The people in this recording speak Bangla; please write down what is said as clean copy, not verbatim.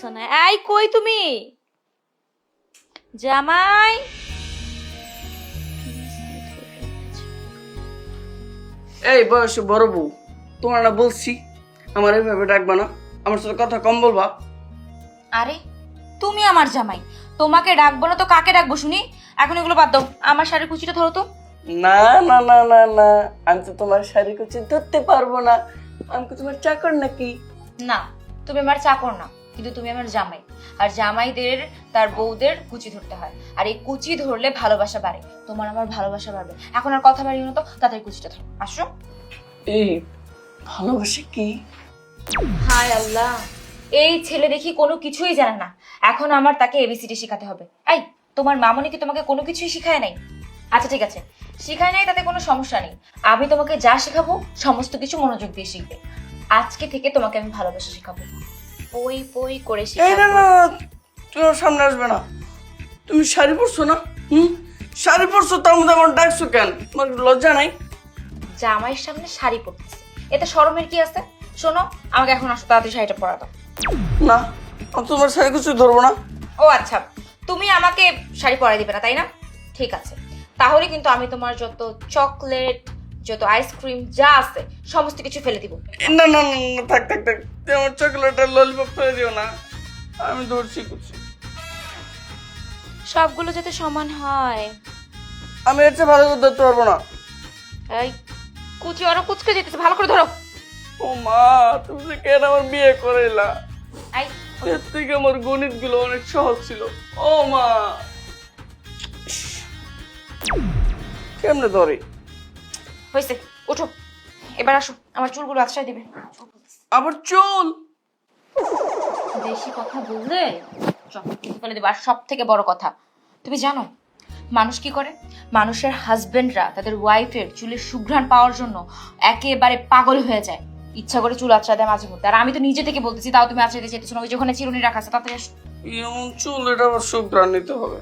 বলছো না? এই কই তুমি? জামাই এই বয়সে বড় বউ, তোমার না বলছি আমার এইভাবে ডাকবা না, আমার সাথে কথা কম বলবা। আরে তুমি আমার জামাই, তোমাকে ডাকবো না তো কাকে ডাকবো শুনি? এখন এগুলো বাদ দাও, আমার শাড়ির কুচিটা ধরো তো। না না না না না, আমি তো তোমার শাড়ি কুচি ধরতে পারবো না। আমি কি তোমার চাকর নাকি? না, তুমি আমার চাকর না, কিন্তু তুমি আমার জামাই। আর জামাইদের তার বউদের কুচি ধরতে হয়, আর এই কুচি ধরলে ভালোবাসা বাড়ে। তোমার আমার ভালোবাসা বাড়বে। এখন আর কথা বাড়িও না তো, তাড়াতাড়ি কুচিটা ধরো, আসো। এই ভালোবাসা কি? হায় আল্লাহ, এই ছেলে দেখি কোনো কিছুই জানে না। এখন আমার তাকে এবিসিডি শেখাতে হবে। এই, তোমার মামনি কি তোমাকে কোনো কিছুই শিখায় নাই? আচ্ছা ঠিক আছে, শিখায় নাই তাতে কোনো সমস্যা নেই। আমি তোমাকে যা শেখাবো সমস্ত কিছু মনোযোগ দিয়ে শিখবে। আজকে থেকে তোমাকে আমি ভালোবাসা শেখাবো, পই পই করে এই না শেখাবো। না, তুমি আমার সামনে আসবে না। তুমি শাড়ি পরছো না? শাড়ি পরছো, তার মধ্যে আমার ডাকছো কেন? তোমার লজ্জা নাই? জামাইয়ের সামনে শাড়ি পরতেছে, এতে শরমের কি আছে? শোনো, আমাকে এখন আসো, তাড়াতাড়ি শাড়িটা পরা দাও। না, আমি তোমার শাড়ি কুচি ধরবো না। ও আচ্ছা, তুমি আমাকে শাড়ি পরাই দিবে না তাই না? ঠিক আছে, তাহলে কিন্তু আমি তোমার যত চকলেট, যত আইসক্রিম যা আছে সমস্ত কিছু ফেলে দিব। না না না না, থাক থাক থাক, তুমি আমার চকলেটের ললিপপ ফেলে দিও না। আমি ধরছি কুচি। সবগুলো যাতে সমান হয়। আমি এর চেয়ে ভালো করে ধরতে পারবো না। এই কুচি অনেক কুচকে যেতেছে, ভালো করে ধরো। ও মা, তুমি যে কেন আমার বিয়ে করাইলা? এই এর থেকে আমার গণিত গুলো অনেক সহজ ছিল। ও মা, কেমনে ধরে? হয়েছে, উঠো, এবার আসো, আমার চুলগুলো আশ্রয় দিবে। আবার চুল? বেশি কথা বললে ফেলে দেবো। আর সব থেকে বড় কথা, তুমি জানো মানুষ কি করে? মানুষের হাজবেন্ডরা তাদের ওয়াইফের চুলের সুঘ্রাণ পাওয়ার জন্য একেবারে পাগল হয়ে যায়, ইচ্ছা করে চুল আঁচড়া দেয় মাঝে মধ্যে। আর আমি তো নিজে থেকে বলতেছি, তাও তুমি আঁচড়াতে চাইতেছো না। ওই যেখানে চিরুনি রাখা আছে তাতে এমন চুল, এটা আবার সুগ্রান নিতে হবে।